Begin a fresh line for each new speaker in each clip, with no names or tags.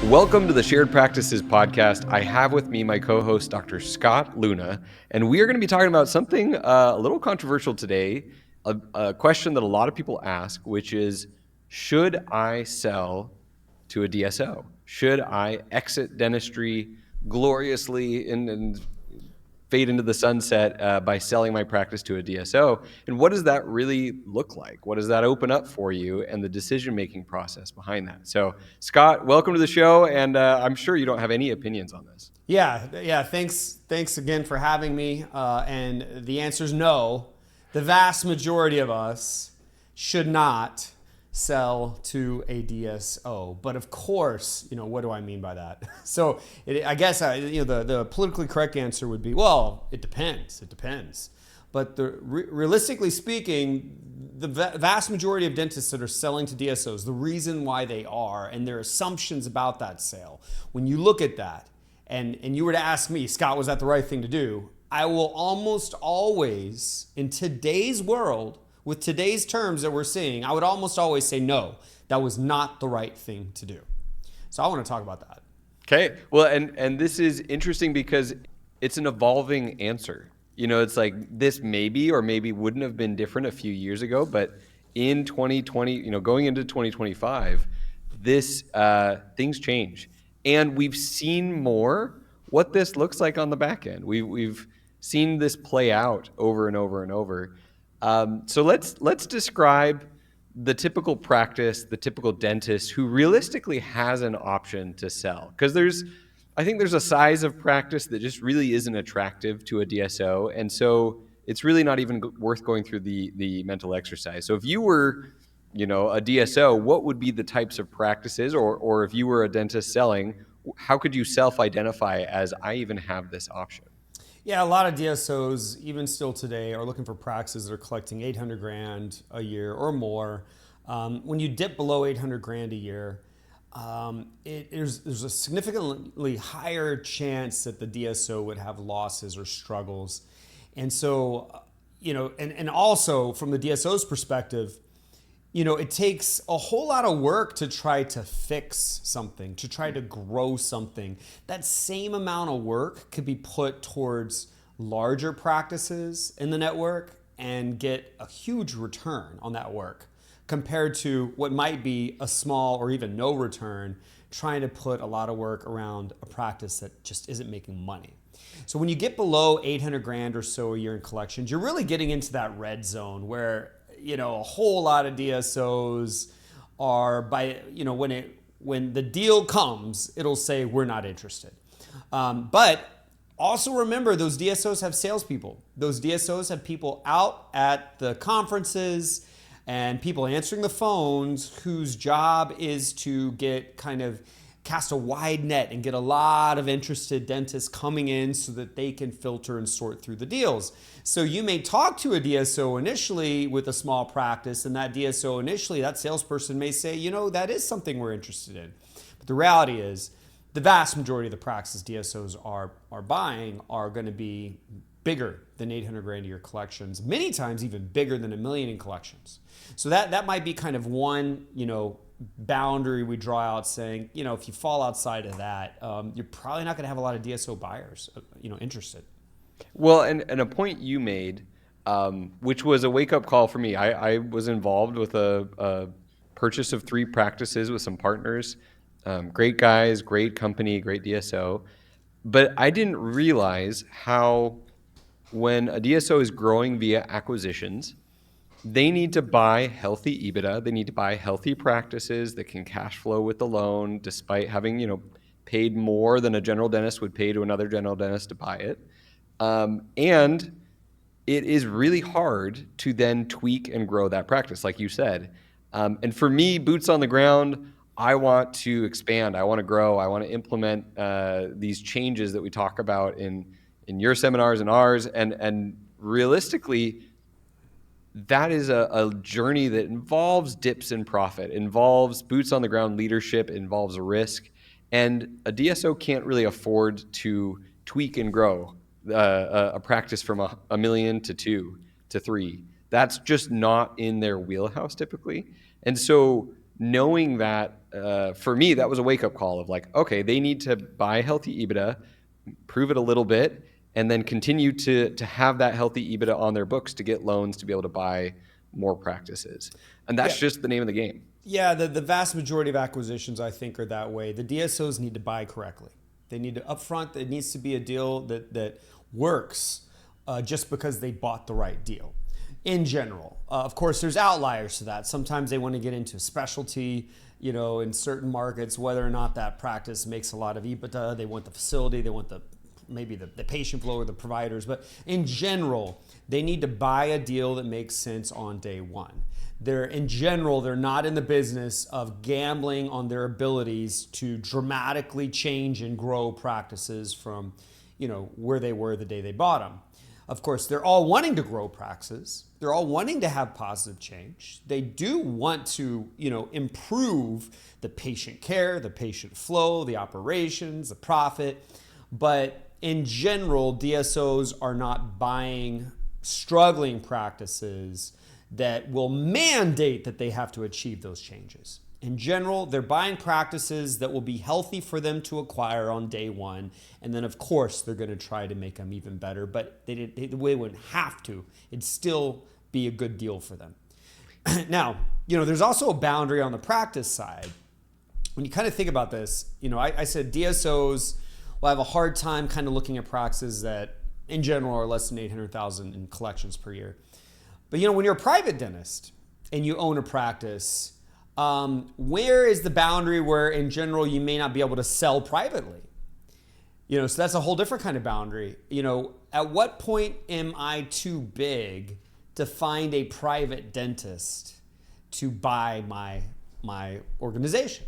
Welcome to the Shared Practices podcast. I have with me my co-host, Dr. Scott Leune, and we are going to be talking about something a little controversial today, a question that a lot of people ask, which is, should I sell to a DSO? Should I exit dentistry gloriously and fade into the sunset by selling my practice to a DSO? And what does that really look like? What does that open up for you and the decision-making process behind that? So, Scott, welcome to the show, and I'm sure you don't have any opinions on this.
Yeah. Thanks again for having me. And the answer is no. The vast majority of us should not sell to a DSO. But of course, what do I mean by that? So I guess the politically correct answer would be, well, it depends. It depends. But realistically speaking, the vast majority of dentists that are selling to DSOs, the reason why they are, and their assumptions about that sale, when you look at that, and you were to ask me, Scott, was that the right thing to do? I will almost always, in today's world, with today's terms that we're seeing, I would almost always say, no, that was not the right thing to do. So I want to talk about that.
Okay. Well, and this is interesting because it's an evolving answer. It's like this maybe or maybe wouldn't have been different a few years ago, but in 2020, going into 2025, this things change. And we've seen more what this looks like on the back end. We've seen this play out over and over and over. So let's describe the typical practice, the typical dentist who realistically has an option to sell. Because I think there's a size of practice that just really isn't attractive to a DSO. And so it's really not even worth going through the mental exercise. So if you were a DSO, what would be the types of practices, or if you were a dentist selling, how could you self-identify as I even have this option?
Yeah, a lot of DSOs, even still today, are looking for practices that are collecting 800 grand a year or more. When you dip below 800 grand a year, there's a significantly higher chance that the DSO would have losses or struggles. And so, and also from the DSO's perspective, it takes a whole lot of work to try to fix something, to try to grow something. That same amount of work could be put towards larger practices in the network and get a huge return on that work compared to what might be a small or even no return trying to put a lot of work around a practice that just isn't making money. So when you get below 800 grand or so a year in collections, you're really getting into that red zone where a whole lot of DSOs are when the deal comes, it'll say we're not interested. But also remember, those DSOs have salespeople. Those DSOs have people out at the conferences and people answering the phones whose job is to cast a wide net and get a lot of interested dentists coming in so that they can filter and sort through the deals. So you may talk to a DSO initially with a small practice, and that DSO initially, that salesperson may say, that is something we're interested in. But the reality is the vast majority of the practices DSOs are buying are going to be bigger than 800 grand a year collections, many times even bigger than $1 million in collections. So that might be kind of one, boundary we draw out saying, if you fall outside of that, you're probably not going to have a lot of DSO buyers, interested.
Well, and a point you made, which was a wake-up call for me. I was involved with a purchase of 3 practices with some partners, great guys, great company, great DSO. But I didn't realize how when a DSO is growing via acquisitions, they need to buy healthy EBITDA. They need to buy healthy practices that can cash flow with the loan, despite having, paid more than a general dentist would pay to another general dentist to buy it. And it is really hard to then tweak and grow that practice, like you said. And for me, boots on the ground, I want to expand. I want to grow. I want to implement these changes that we talk about in your seminars and ours. And realistically, that is a journey that involves dips in profit, involves boots on the ground leadership, involves risk. And a DSO can't really afford to tweak and grow a practice from $1 million to $2 million to $3 million. That's just not in their wheelhouse typically. And so knowing that, for me, that was a wake up call of like, okay, they need to buy healthy EBITDA, prove it a little bit, and then continue to have that healthy EBITDA on their books to get loans to be able to buy more practices. And that's
Yeah.
just the name of the game.
Yeah, the vast majority of acquisitions, I think, are that way. The DSOs need to buy correctly. They need to upfront. It needs to be a deal that works just because they bought the right deal. In general, of course, there's outliers to that. Sometimes they want to get into specialty, in certain markets, whether or not that practice makes a lot of EBITDA. They want the facility. They want maybe the patient flow or the providers. But in general, they need to buy a deal that makes sense on day one. In general, they're not in the business of gambling on their abilities to dramatically change and grow practices from, where they were the day they bought them. Of course, they're all wanting to grow practices. They're all wanting to have positive change. They do want to, improve the patient care, the patient flow, the operations, the profit. But in general, DSOs are not buying struggling practices that will mandate that they have to achieve those changes. In general, they're buying practices that will be healthy for them to acquire on day one. And then, of course, they're going to try to make them even better, but they wouldn't have to. It'd still be a good deal for them. Now, there's also a boundary on the practice side. When you kind of think about this, I said DSOs will have a hard time kind of looking at practices that, in general, are less than $800,000 in collections per year. But when you're a private dentist and you own a practice, where is the boundary where, in general, you may not be able to sell privately? So that's a whole different kind of boundary. At what point am I too big to find a private dentist to buy my organization?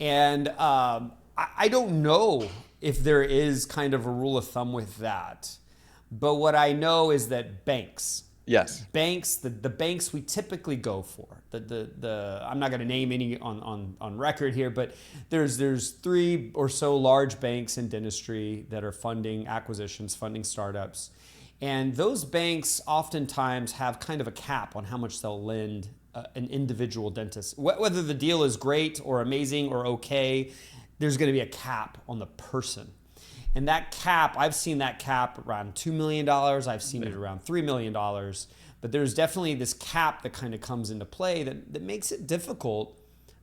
And I don't know if there is kind of a rule of thumb with that. But what I know is that banks.
Yes.
Banks, the banks we typically go for. I'm not going to name any on record here, but there's 3 or so large banks in dentistry that are funding acquisitions, funding startups. And those banks oftentimes have kind of a cap on how much they'll lend an individual dentist. Whether the deal is great or amazing or okay, there's going to be a cap on the person. And that cap, I've seen that cap around $2 million. I've seen it around $3 million. But there's definitely this cap that kind of comes into play that makes it difficult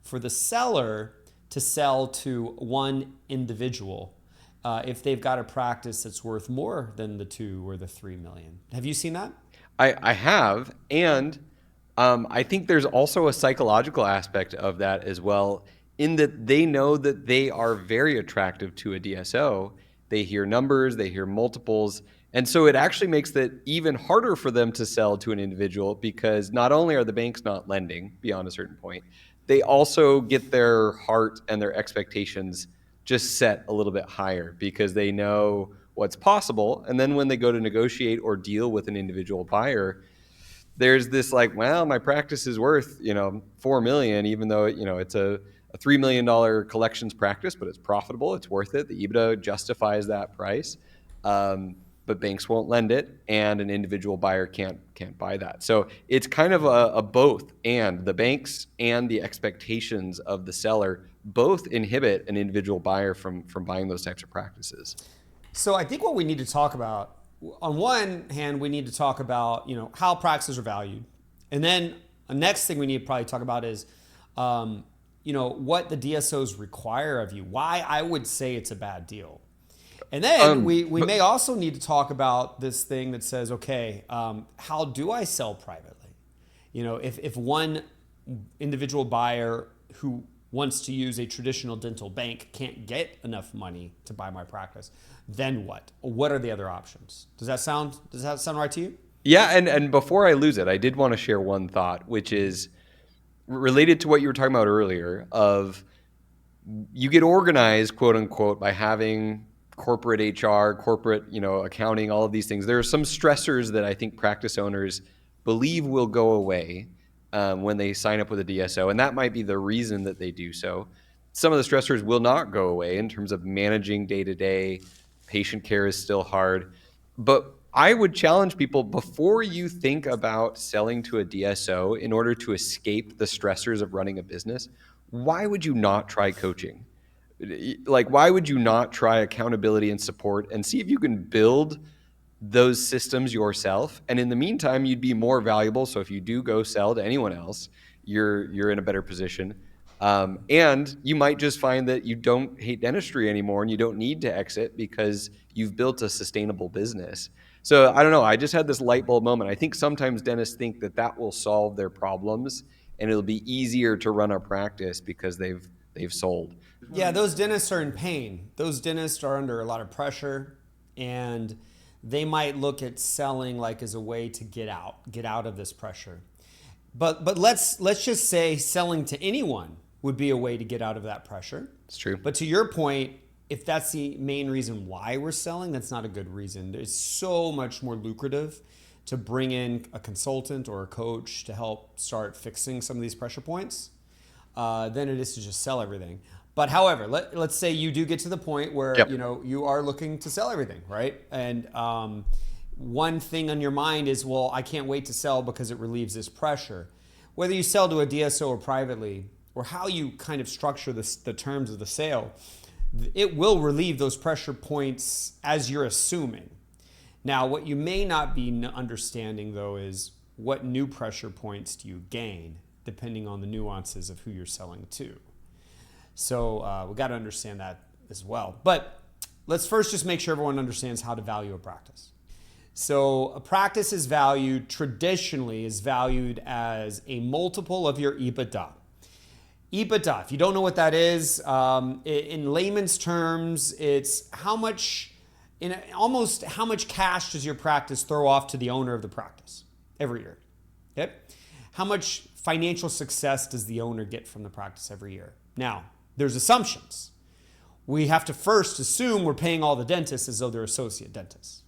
for the seller to sell to one individual if they've got a practice that's worth more than the 2 or the 3 million. Have you seen that?
I have. And I think there's also a psychological aspect of that as well, in that they know that they are very attractive to a DSO. They hear numbers, they hear multiples. And so it actually makes it even harder for them to sell to an individual, because not only are the banks not lending beyond a certain point, they also get their heart and their expectations just set a little bit higher because they know what's possible. And then when they go to negotiate or deal with an individual buyer, there's this like, well, my practice is worth, $4 million, even though, it's a $3 million collections practice, but it's profitable. It's worth it. The EBITDA justifies that price. But banks won't lend it, and an individual buyer can't buy that. So it's kind of a both, and the banks and the expectations of the seller both inhibit an individual buyer from buying those types of practices.
So I think what we need to talk about, on one hand, we need to talk about how practices are valued, and then the next thing we need to probably talk about is what the DSOs require of you. Why I would say it's a bad deal. And then we may also need to talk about this thing that says, okay, how do I sell privately? If one individual buyer who wants to use a traditional dental bank can't get enough money to buy my practice, then what? What are the other options? Does that sound right to you?
Yeah, and before I lose it, I did want to share one thought, which is related to what you were talking about earlier of you get organized, quote unquote, by having corporate HR, corporate, accounting, all of these things. There are some stressors that I think practice owners believe will go away when they sign up with a DSO, and that might be the reason that they do so. Some of the stressors will not go away in terms of managing day-to-day. Patient care is still hard. But I would challenge people before you think about selling to a DSO in order to escape the stressors of running a business. Why would you not try coaching? Like, why would you not try accountability and support and see if you can build those systems yourself? And in the meantime, you'd be more valuable. So if you do go sell to anyone else, you're in a better position. And you might just find that you don't hate dentistry anymore and you don't need to exit because you've built a sustainable business. So I don't know. I just had this light bulb moment. I think sometimes dentists think that that will solve their problems and it'll be easier to run a practice because they've sold.
Yeah, those dentists are in pain. Those dentists are under a lot of pressure, and they might look at selling like as a way to get out of this pressure. But let's just say selling to anyone would be a way to get out of that pressure.
It's true.
But to your point, if that's the main reason why we're selling, that's not a good reason. It's so much more lucrative to bring in a consultant or a coach to help start fixing some of these pressure points than it is to just sell everything. But however, let's say you do get to the point where
Yep.
you are looking to sell everything, right? And one thing on your mind is, well, I can't wait to sell because it relieves this pressure. Whether you sell to a DSO or privately, or how you kind of structure the terms of the sale, it will relieve those pressure points as you're assuming. Now, what you may not be understanding, though, is what new pressure points do you gain depending on the nuances of who you're selling to. So we got to understand that as well. But let's first just make sure everyone understands how to value a practice. So a practice is traditionally valued as a multiple of your EBITDA. EBITDA, if you don't know what that is, in layman's terms, it's how much cash does your practice throw off to the owner of the practice every year? Okay? How much financial success does the owner get from the practice every year? Now, there's assumptions. We have to first assume we're paying all the dentists as though they're associate dentists,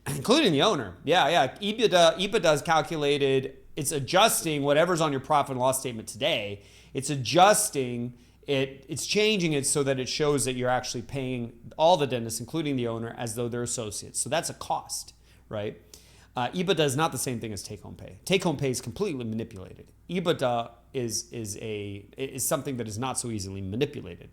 including the owner. Yeah. EBITDA is calculated. It's adjusting whatever's on your profit and loss statement today. It's adjusting it. It's changing it so that it shows that you're actually paying all the dentists, including the owner, as though they're associates. So that's a cost, right? EBITDA is not the same thing as take-home pay. Take-home pay is completely manipulated. EBITDA is something that is not so easily manipulated.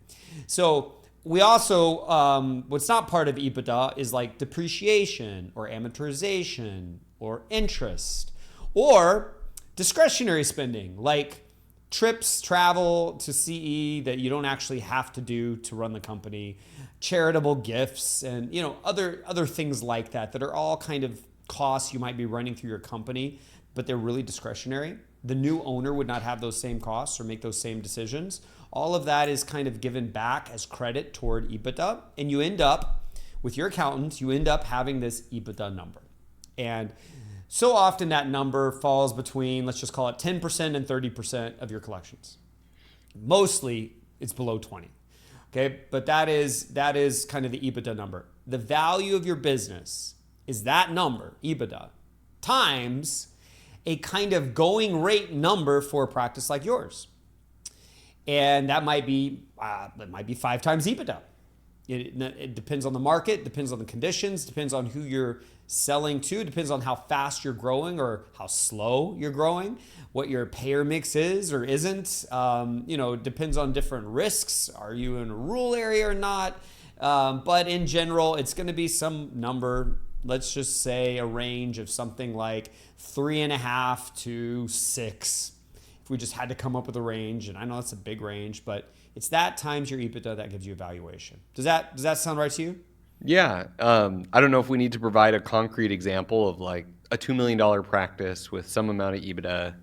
So we also, what's not part of EBITDA is like depreciation or amortization or interest or discretionary spending, like trips, travel to CE that you don't actually have to do to run the company, charitable gifts, and other things like that are all kind of costs you might be running through your company, but they're really discretionary. The new owner would not have those same costs or make those same decisions. All of that is kind of given back as credit toward EBITDA, and you end up, with your accountants, having this EBITDA number. And so often that number falls between, let's just call it 10% and 30% of your collections. Mostly it's below 20. Okay, but that is kind of the EBITDA number. The value of your business is that number, EBITDA, times a kind of going rate number for a practice like yours. And that might be 5 times EBITDA. It depends on the market, depends on the conditions, depends on who you're selling to, depends on how fast you're growing or how slow you're growing, what your payer mix is or isn't. Depends on different risks. Are you in a rural area or not? But in general, it's going to be some number. Let's just say a range of something like 3.5 to 6. If we just had to come up with a range, and I know that's a big range, but it's that times your EBITDA that gives you a valuation. Does that sound right to you?
Yeah. I don't know if we need to provide a concrete example of like a $2 million practice with some amount of EBITDA.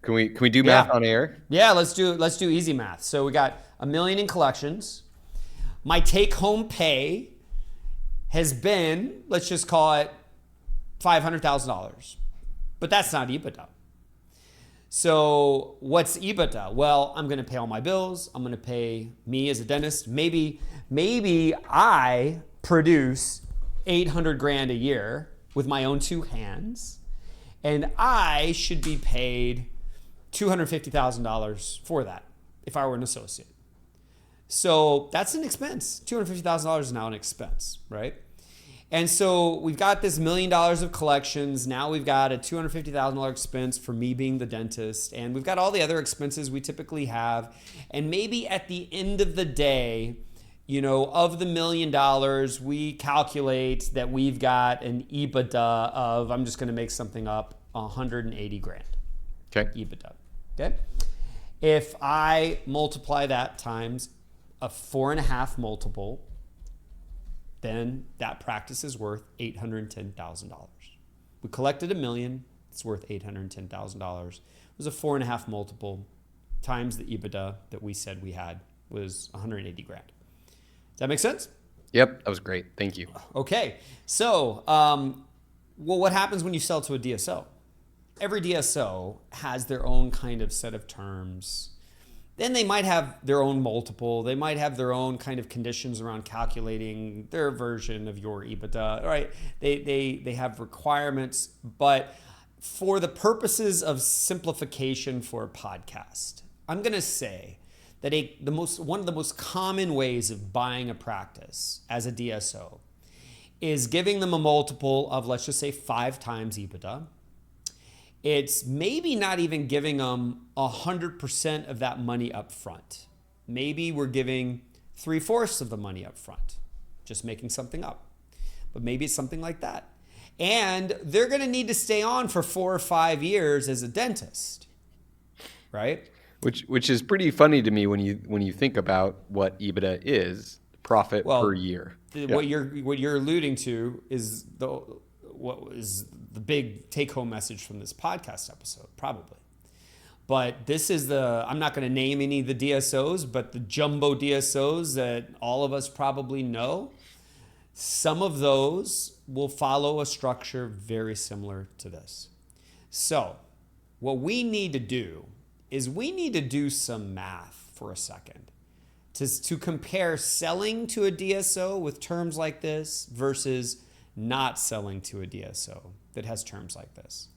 Can we do math on air?
Yeah, let's do easy math. So we got $1 million in collections. My take-home pay has been, let's just call it $500,000. But that's not EBITDA. So what's EBITDA? Well, I'm going to pay all my bills. I'm going to pay me as a dentist. Maybe I produce 800 grand a year with my own 2 hands, and I should be paid $250,000 for that if I were an associate. So that's an expense. $250,000 is now an expense, right? And so we've got this $1 million of collections. Now we've got a $250,000 expense for me being the dentist. And we've got all the other expenses we typically have. And maybe at the end of the day, of the $1 million, we calculate that we've got an EBITDA of, I'm just going to make something up, 180 grand.
Okay.
EBITDA. Okay. If I multiply that times a 4.5 multiple, then that practice is worth $810,000. We collected $1 million, it's worth $810,000. It was a 4.5 multiple times the EBITDA that we said we had was 180 grand. Does that make sense?
Yep, that was great. Thank you.
Okay, so what happens when you sell to a DSO? Every DSO has their own kind of set of terms. Then they might have their own multiple. They might have their own kind of conditions around calculating their version of your EBITDA. All right, they have requirements, but for the purposes of simplification for a podcast, I'm going to say that one of the most common ways of buying a practice as a DSO is giving them a multiple of, let's just say, 5 times EBITDA. It's maybe not even giving them 100% of that money up front. Maybe we're giving 3/4 of the money up front, just making something up. But maybe it's something like that. And they're going to need to stay on for 4 or 5 years as a dentist, right?
Which is pretty funny to me when you think about what EBITDA is, profit per year.
What you're alluding to is what was the big take-home message from this podcast episode, probably. But this is I'm not going to name any of the DSOs, but the jumbo DSOs that all of us probably know, some of those will follow a structure very similar to this. So what we need to do is we need to do some math for a second to compare selling to a DSO with terms like this versus not selling to a DSO that has terms like this.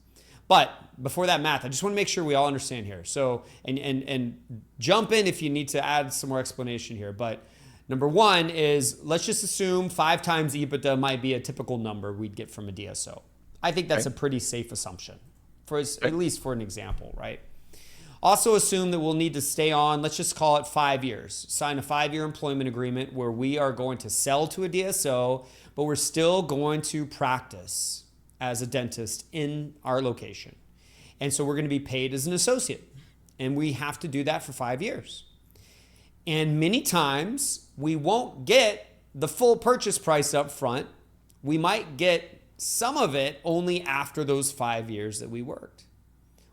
But before that math, I just want to make sure we all understand here. So, and jump in if you need to add some more explanation here. But number one is, let's just assume 5 times EBITDA might be a typical number we'd get from a DSO. I think that's a pretty safe assumption, at least for an example, right? Also assume that we'll need to stay on, let's just call it 5 years. Sign a 5-year employment agreement where we are going to sell to a DSO, but we're still going to practice as a dentist in our location. And so we're going to be paid as an associate. And we have to do that for 5 years. And many times we won't get the full purchase price up front. We might get some of it only after those 5 years that we worked.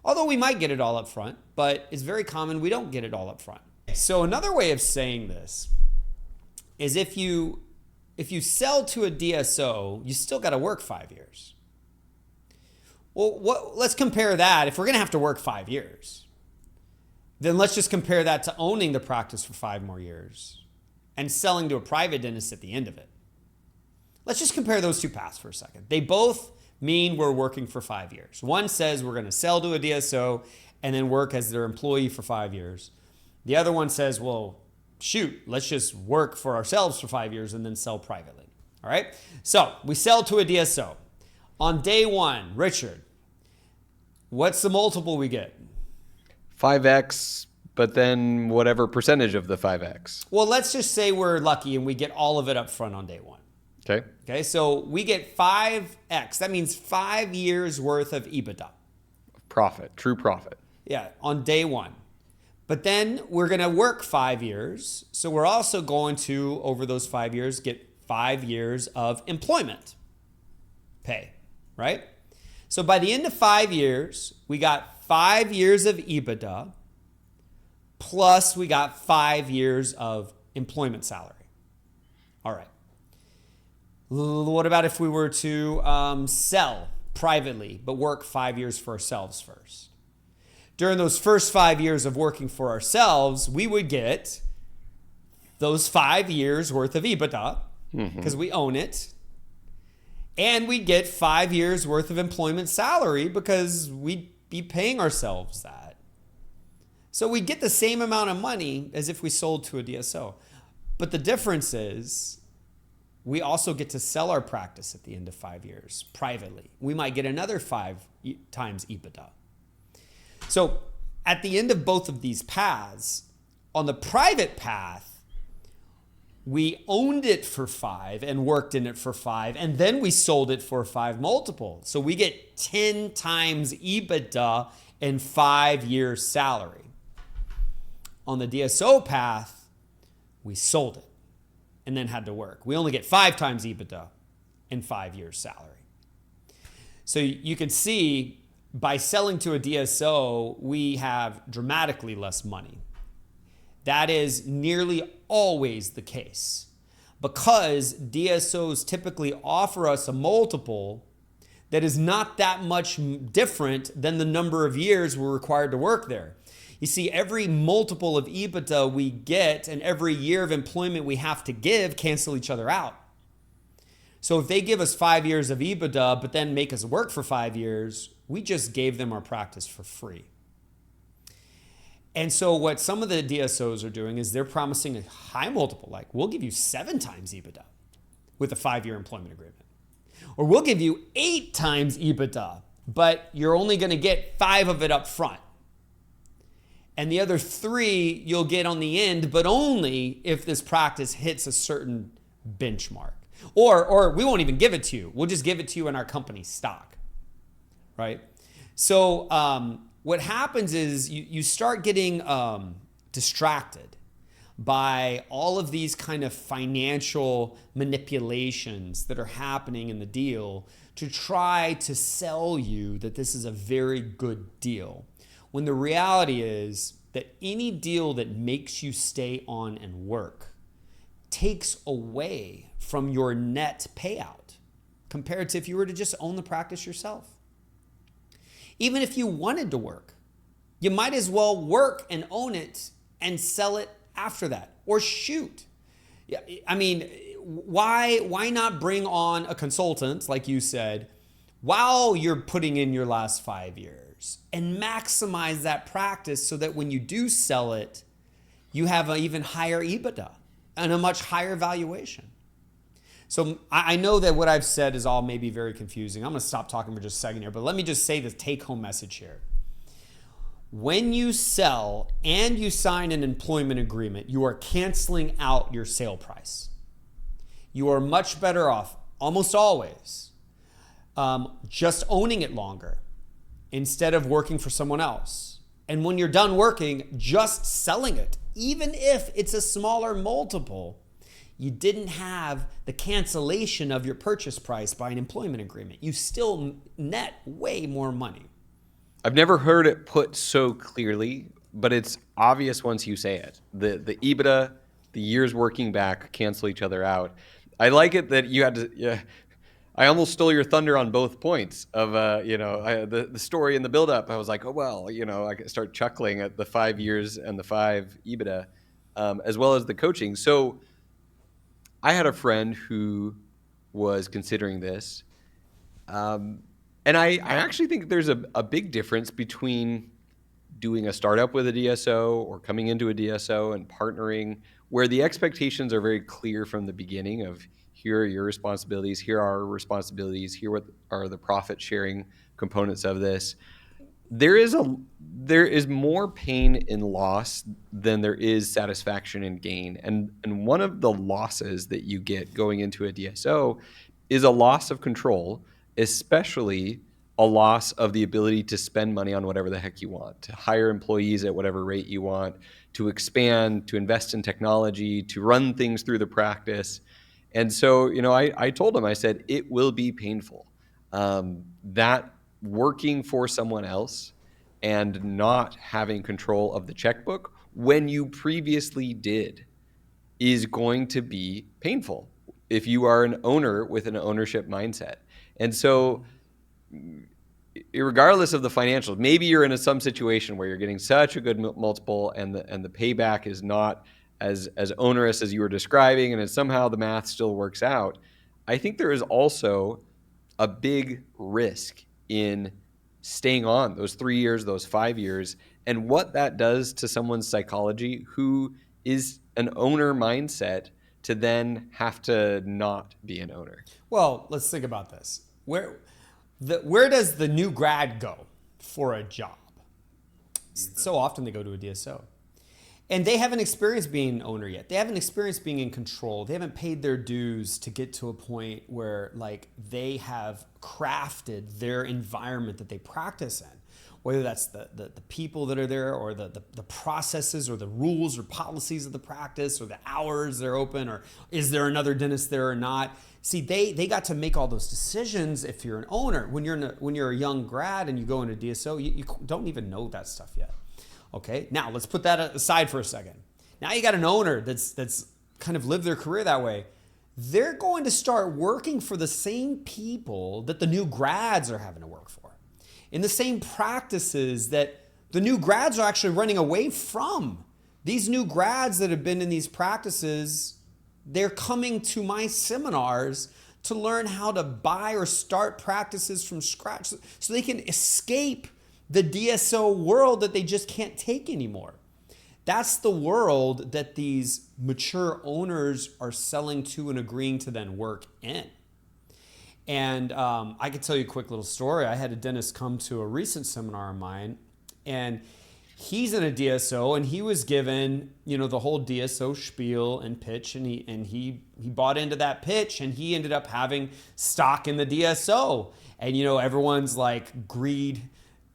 Although we might get it all up front, but it's very common we don't get it all up front. So another way of saying this is if you sell to a DSO, you still got to work 5 years. Well, let's compare that. If we're going to have to work 5 years, then let's just compare that to owning the practice for 5 more years and selling to a private dentist at the end of it. Let's just compare those two paths for a second. They both mean we're working for 5 years. One says we're going to sell to a DSO and then work as their employee for 5 years. The other one says, well, shoot, let's just work for ourselves for 5 years and then sell privately. All right? So we sell to a DSO. On day one, Richard, what's the multiple we get?
5x, but then whatever percentage of the 5x.
Well, let's just say we're lucky and we get all of it up front on day one. Okay, so we get 5x. That means 5 years worth of EBITDA.
Profit, true profit.
Yeah, on day one. But then we're going to work 5 years. So we're also going to, over those 5 years, get 5 years of employment pay, right? So by the end of 5 years, we got 5 years of EBITDA, plus we got 5 years of employment salary. All right. What about if we were to sell privately, but work 5 years for ourselves first? During those first 5 years of working for ourselves, we would get those 5 years worth of EBITDA because we own it. And we'd get 5 years worth of employment salary because we'd be paying ourselves that. So we get the same amount of money as if we sold to a DSO. But the difference is we also get to sell our practice at the end of 5 years privately. We might get another 5 times EBITDA. So at the end of both of these paths, on the private path, we owned it for 5 and worked in it for 5, and then we sold it for 5 multiple. So we get 10 times EBITDA and 5 years salary. On the DSO path, we sold it and then had to work. We only get 5 times EBITDA and 5 years salary. So you can see by selling to a DSO, we have dramatically less money. That is nearly always the case because DSOs typically offer us a multiple that is not that much different than the number of years we're required to work there. You see, every multiple of EBITDA we get and every year of employment we have to give cancel each other out. So if they give us 5 years of EBITDA, but then make us work for 5 years, we just gave them our practice for free. And so what some of the DSOs are doing is they're promising a high multiple, like we'll give you 7 times EBITDA with a 5-year employment agreement. Or we'll give you 8 times EBITDA, but you're only going to get 5 of it up front. And the other 3 you'll get on the end, but only if this practice hits a certain benchmark. Or we won't even give it to you. We'll just give it to you in our company stock, right? So what happens is you start getting distracted by all of these kind of financial manipulations that are happening in the deal to try to sell you that this is a very good deal. When the reality is that any deal that makes you stay on and work takes away from your net payout compared to if you were to just own the practice yourself. Even if you wanted to work, you might as well work and own it and sell it after that, or shoot. Yeah, I mean, why not bring on a consultant, like you said, while you're putting in your last 5 years and maximize that practice so that when you do sell it, you have an even higher EBITDA and a much higher valuation. So I know that what I've said is all maybe very confusing. I'm going to stop talking for just a second here, but let me just say the take-home message here. When you sell and you sign an employment agreement, you are canceling out your sale price. You are much better off, almost always, just owning it longer instead of working for someone else. And when you're done working, just selling it, even if it's a smaller multiple. You didn't have the cancellation of your purchase price by an employment agreement. You still net way more money.
I've never heard it put so clearly, but it's obvious once you say it. The EBITDA, the years working back cancel each other out. I like it that you had to. Yeah, I almost stole your thunder on both points of the story and the buildup. I was like, oh well, I could start chuckling at the 5 years and the 5 EBITDA, as well as the coaching. So I had a friend who was considering this. And I actually think there's a big difference between doing a startup with a DSO or coming into a DSO and partnering, where the expectations are very clear from the beginning of here are your responsibilities, here are our responsibilities, here what are the profit sharing components of this. There is more pain in loss than there is satisfaction in gain. And one of the losses that you get going into a DSO is a loss of control, especially a loss of the ability to spend money on whatever the heck you want, to hire employees at whatever rate you want, to expand, to invest in technology, to run things through the practice. And so, I told him, I said, it will be painful. That working for someone else and not having control of the checkbook when you previously did is going to be painful if you are an owner with an ownership mindset. And so regardless of the financials, maybe you're in some situation where you're getting such a good multiple and the payback is not as onerous as you were describing, and somehow the math still works out. I think there is also a big risk in staying on those 3 years, those 5 years, and what that does to someone's psychology who is an owner mindset to then have to not be an owner?
Well, let's think about this. Where does the new grad go for a job? So often they go to a DSO. And they haven't experienced being an owner yet. They haven't experienced being in control. They haven't paid their dues to get to a point where like they have crafted their environment that they practice in. Whether that's the people that are there or the processes or the rules or policies of the practice or the hours they're open or is there another dentist there or not. See, they got to make all those decisions if you're an owner. When you're a young grad and you go into DSO, you don't even know that stuff yet. Okay, now let's put that aside for a second. Now you got an owner that's kind of lived their career that way. They're going to start working for the same people that the new grads are having to work for, in the same practices that the new grads are actually running away from. These new grads that have been in these practices, they're coming to my seminars to learn how to buy or start practices from scratch so they can escape the DSO world that they just can't take anymore. That's the world that these mature owners are selling to and agreeing to then work in. And I could tell you a quick little story. I had a dentist come to a recent seminar of mine, and he's in a DSO, and he was given, the whole DSO spiel and pitch, and he bought into that pitch, and he ended up having stock in the DSO. And everyone's like greed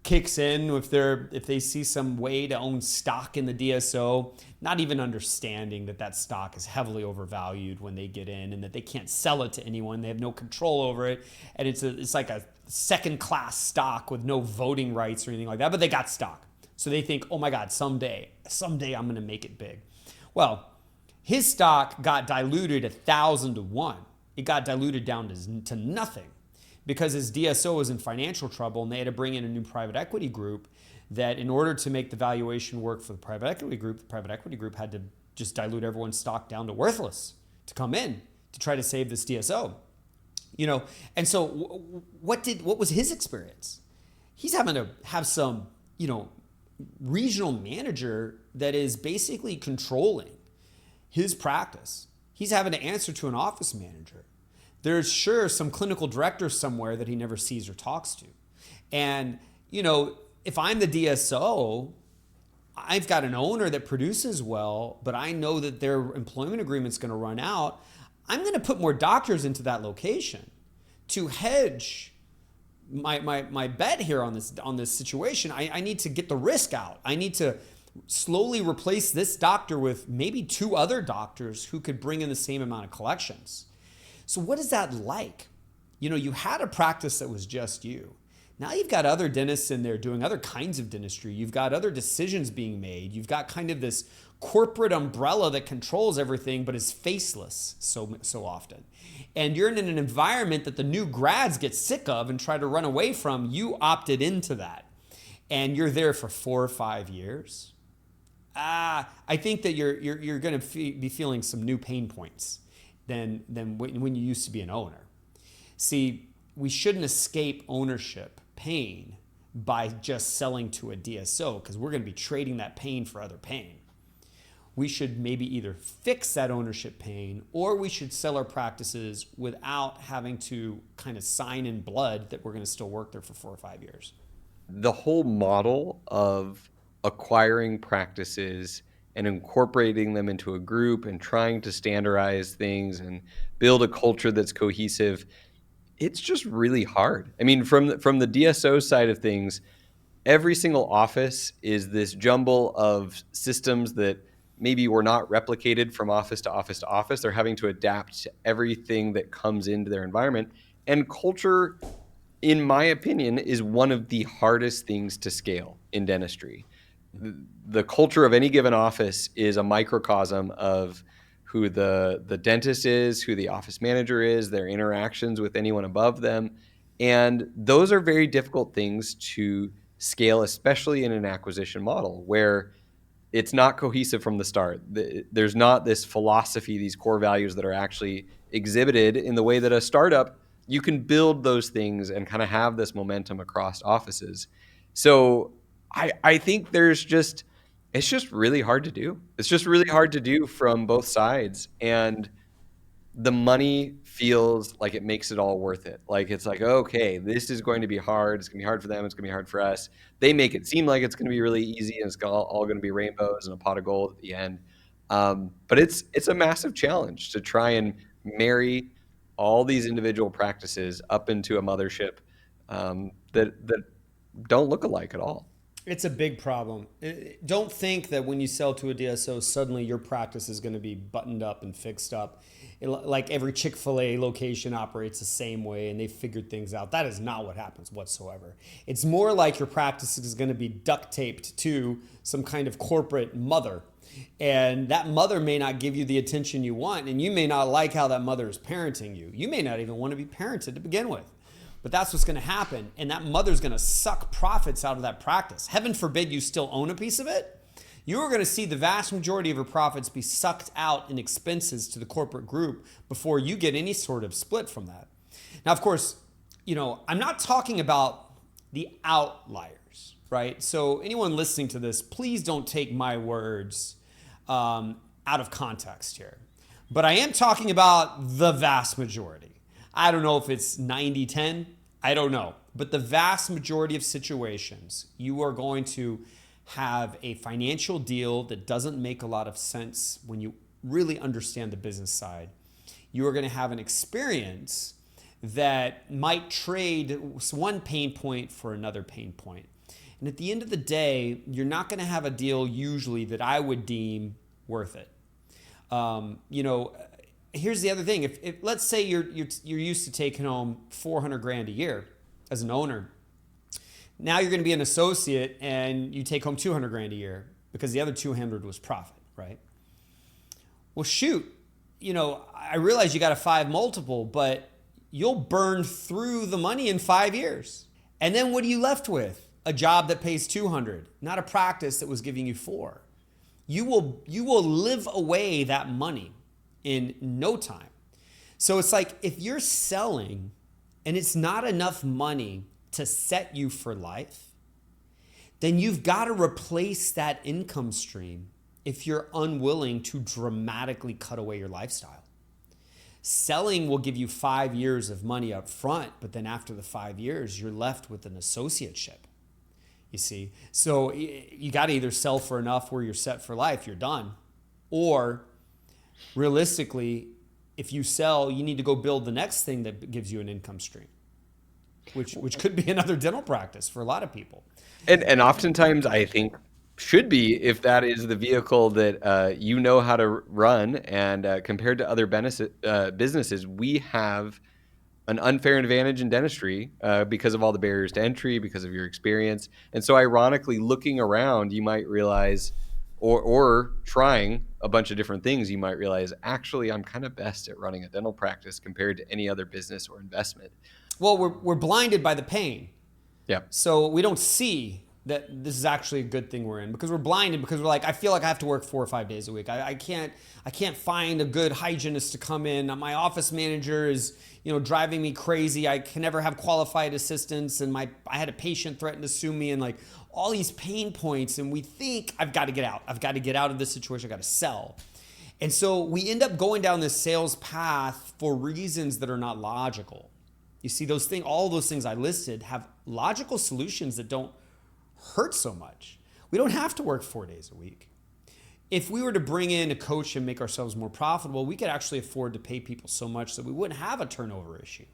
kicks in if they see some way to own stock in the DSO, not even understanding that stock is heavily overvalued when they get in and that they can't sell it to anyone. They have no control over it. And it's like a second class stock with no voting rights or anything like that, but they got stock. So they think, oh my God, someday I'm going to make it big. Well, his stock got diluted 1,000 to 1. It got diluted down to nothing, because his DSO was in financial trouble and they had to bring in a new private equity group that in order to make the valuation work for the private equity group had to just dilute everyone's stock down to worthless to come in to try to save this DSO. And so what was his experience? He's having to have some, regional manager that is basically controlling his practice. He's having to answer to an office manager. There's sure some clinical director somewhere that he never sees or talks to. And, if I'm the DSO, I've got an owner that produces well, but I know that their employment agreement's going to run out. I'm going to put more doctors into that location to hedge my bet here on this situation. I need to get the risk out. I need to slowly replace this doctor with maybe 2 other doctors who could bring in the same amount of collections. So what is that like? You had a practice that was just you. Now you've got other dentists in there doing other kinds of dentistry. You've got other decisions being made. You've got kind of this corporate umbrella that controls everything but is faceless so often. And you're in an environment that the new grads get sick of and try to run away from. You opted into that. And you're there for 4 or 5 years. I think that you're going to be feeling some new pain points than when you used to be an owner. See, we shouldn't escape ownership pain by just selling to a DSO, because we're going to be trading that pain for other pain. We should maybe either fix that ownership pain, or we should sell our practices without having to kind of sign in blood that we're going to still work there for 4 or 5 years.
The whole model of acquiring practices and incorporating them into a group and trying to standardize things and build a culture that's cohesive, it's just really hard. I mean, from the DSO side of things, every single office is this jumble of systems that maybe were not replicated from office to office to office. They're having to adapt to everything that comes into their environment. And culture, in my opinion, is one of the hardest things to scale in dentistry. The culture of any given office is a microcosm of who the dentist is, who the office manager is, their interactions with anyone above them. And those are very difficult things to scale, especially in an acquisition model where it's not cohesive from the start. There's not this philosophy, these core values that are actually exhibited in the way that a startup, you can build those things and kind of have this momentum across offices. So I think it's just really hard to do. It's just really hard to do from both sides. And the money feels like it makes it all worth it. Like it's like, okay, this is going to be hard. It's gonna be hard for them. It's gonna be hard for us. They make it seem like it's gonna be really easy and it's all gonna be rainbows and a pot of gold at the end. But it's a massive challenge to try and marry all these individual practices up into a mothership that don't look alike at all.
It's a big problem. Don't think that when you sell to a DSO, suddenly your practice is going to be buttoned up and fixed up. Like every Chick-fil-A location operates the same way and they figured things out. That is not what happens whatsoever. It's more like your practice is going to be duct taped to some kind of corporate mother. And that mother may not give you the attention you want, and you may not like how that mother is parenting you. You may not even want to be parented to begin with. But that's what's going to happen. And that mother's going to suck profits out of that practice. Heaven forbid you still own a piece of it. You are going to see the vast majority of your profits be sucked out in expenses to the corporate group before you get any sort of split from that. Now, of course, I'm not talking about the outliers, right? So anyone listening to this, please don't take my words out of context here. But I am talking about the vast majority. I don't know if it's 90-10. I don't know. But the vast majority of situations, you are going to have a financial deal that doesn't make a lot of sense when you really understand the business side. You are going to have an experience that might trade one pain point for another pain point. And at the end of the day, you're not going to have a deal usually that I would deem worth it. Here's the other thing. If let's say you're used to taking home $400,000 a year as an owner. Now you're going to be an associate and you take home $200,000 a year because the other 200 was profit, right? Well, shoot, I realize you got a 5 multiple, but you'll burn through the money in 5 years. And then what are you left with? A job that pays 200, not a practice that was giving you 4. You will live away that money in no time. So it's like if you're selling and it's not enough money to set you for life, then you've got to replace that income stream if you're unwilling to dramatically cut away your lifestyle. Selling will give you 5 years of money up front, but then after the 5 years, you're left with an associateship. You see? So you got to either sell for enough where you're set for life, you're done, or realistically, if you sell, you need to go build the next thing that gives you an income stream, which could be another dental practice for a lot of people.
And oftentimes I think should be if that is the vehicle that you know how to run. And compared to other businesses, we have an unfair advantage in dentistry because of all the barriers to entry, because of your experience. And so ironically, looking around, you might realize, or trying a bunch of different things, you might realize, actually, I'm kind of best at running a dental practice compared to any other business or investment.
Well, we're blinded by the pain.
Yeah.
So we don't see that this is actually a good thing we're in because we're blinded because we're like, I feel like I have to work 4 or 5 days a week. I can't find a good hygienist to come in. My office manager is, driving me crazy. I can never have qualified assistants, and I had a patient threaten to sue me, and like all these pain points, and we think I've got to get out. I've got to get out of this situation. I've got to sell. And so we end up going down this sales path for reasons that are not logical. You see, all those things I listed have logical solutions that don't hurt so much. We don't have to work 4 days a week. If we were to bring in a coach and make ourselves more profitable, we could actually afford to pay people so much that we wouldn't have a turnover issue.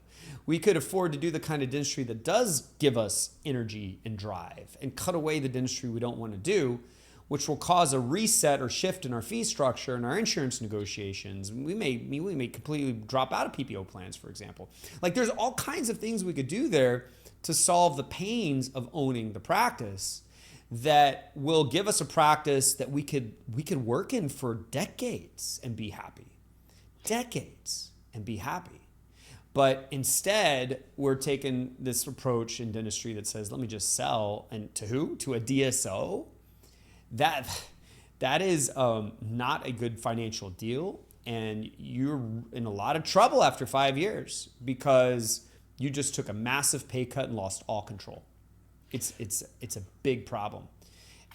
We could afford to do the kind of dentistry that does give us energy and drive and cut away the dentistry we don't want to do, which will cause a reset or shift in our fee structure and our insurance negotiations. We may completely drop out of PPO plans, for example. Like there's all kinds of things we could do there to solve the pains of owning the practice that will give us a practice that we could work in for decades and be happy. Decades and be happy. But instead, we're taking this approach in dentistry that says, let me just sell. And to who? To a DSO? That is not a good financial deal. And you're in a lot of trouble after 5 years because you just took a massive pay cut and lost all control. It's a big problem.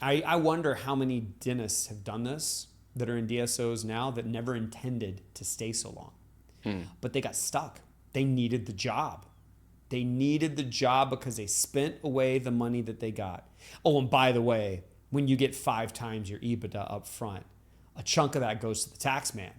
I wonder how many dentists have done this that are in DSOs now that never intended to stay so long. but they got stuck. They needed the job. They needed the job because they spent away the money that they got. Oh, and by the way, when you get 5 times your EBITDA up front, a chunk of that goes to the tax man,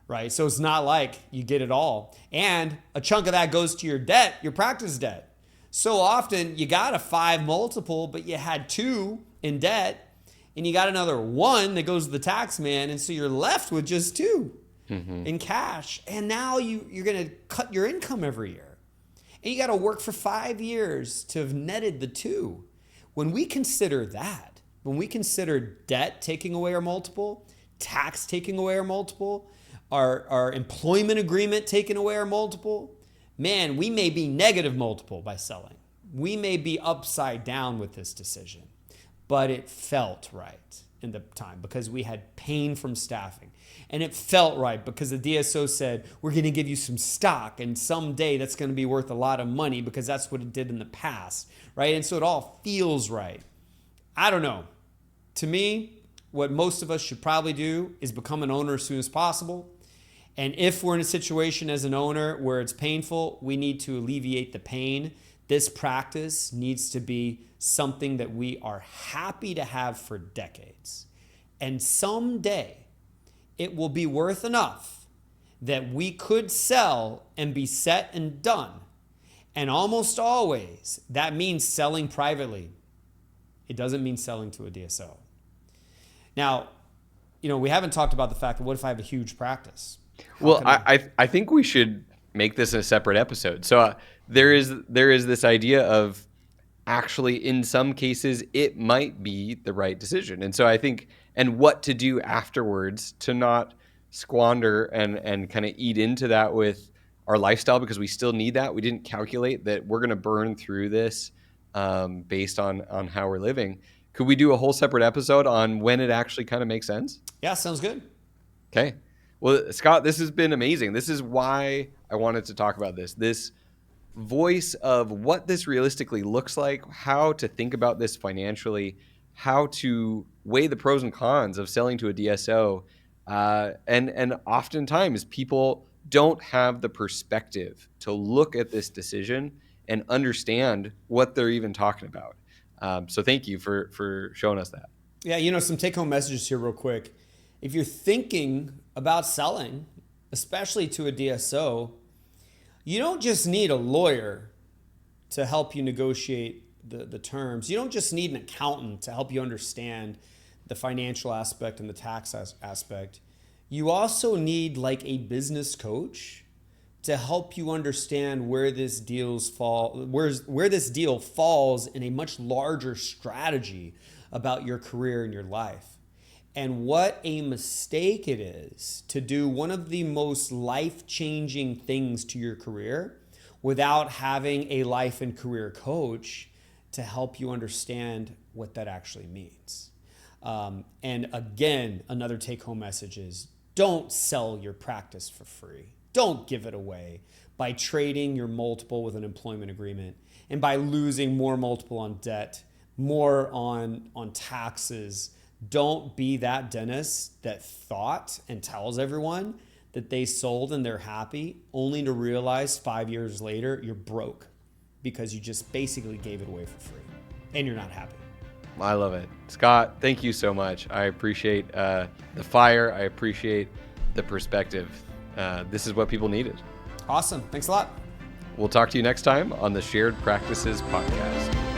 right? So it's not like you get it all. And a chunk of that goes to your debt, your practice debt. So often you got a 5 multiple, but you had 2 in debt, and you got another 1 that goes to the tax man, and so you're left with just 2 in cash. And now you're going to cut your income every year. And you got to work for 5 years to have netted the 2. When we consider that, when we consider debt taking away our multiple, tax taking away our multiple, our employment agreement taking away our multiple, man, we may be negative multiple by selling. We may be upside down with this decision, but it felt right in the time because we had pain from staffing. And it felt right because the DSO said, we're going to give you some stock and someday that's going to be worth a lot of money because that's what it did in the past, right? And so it all feels right. I don't know. To me, what most of us should probably do is become an owner as soon as possible. And if we're in a situation as an owner where it's painful, we need to alleviate the pain. This practice needs to be something that we are happy to have for decades. And someday it will be worth enough that we could sell and be set and done. And almost always that means selling privately. It doesn't mean selling to a DSO. Now, we haven't talked about the fact that what if I have a huge practice?
Well, I think we should make this a separate episode. So there is this idea of actually in some cases it might be the right decision. And so I think, and what to do afterwards to not squander and kind of eat into that with our lifestyle, because we still need that. We didn't calculate that we're going to burn through this based on how we're living. Could we do a whole separate episode on when it actually kind of makes sense?
Yeah, sounds good.
Okay. Well, Scott, this has been amazing. This is why I wanted to talk about this voice of what this realistically looks like, how to think about this financially, how to weigh the pros and cons of selling to a DSO. And oftentimes people don't have the perspective to look at this decision and understand what they're even talking about. So thank you for showing us that.
Yeah, some take-home messages here real quick. If you're thinking about selling, especially to a DSO, you don't just need a lawyer to help you negotiate the terms. You don't just need an accountant to help you understand the financial aspect and the tax aspect. You also need like a business coach to help you understand where this deal falls in a much larger strategy about your career and your life. And what a mistake it is to do one of the most life-changing things to your career without having a life and career coach to help you understand what that actually means. And again, another take-home message is don't sell your practice for free. Don't give it away by trading your multiple with an employment agreement and by losing more multiple on debt, more on taxes. Don't be that dentist that thought and tells everyone that they sold and they're happy, only to realize 5 years later you're broke because you just basically gave it away for free and you're not happy.
I love it. Scott, thank you so much. I appreciate the fire. I appreciate the perspective. This is what people needed.
Awesome. Thanks a lot.
We'll talk to you next time on the Shared Practices Podcast.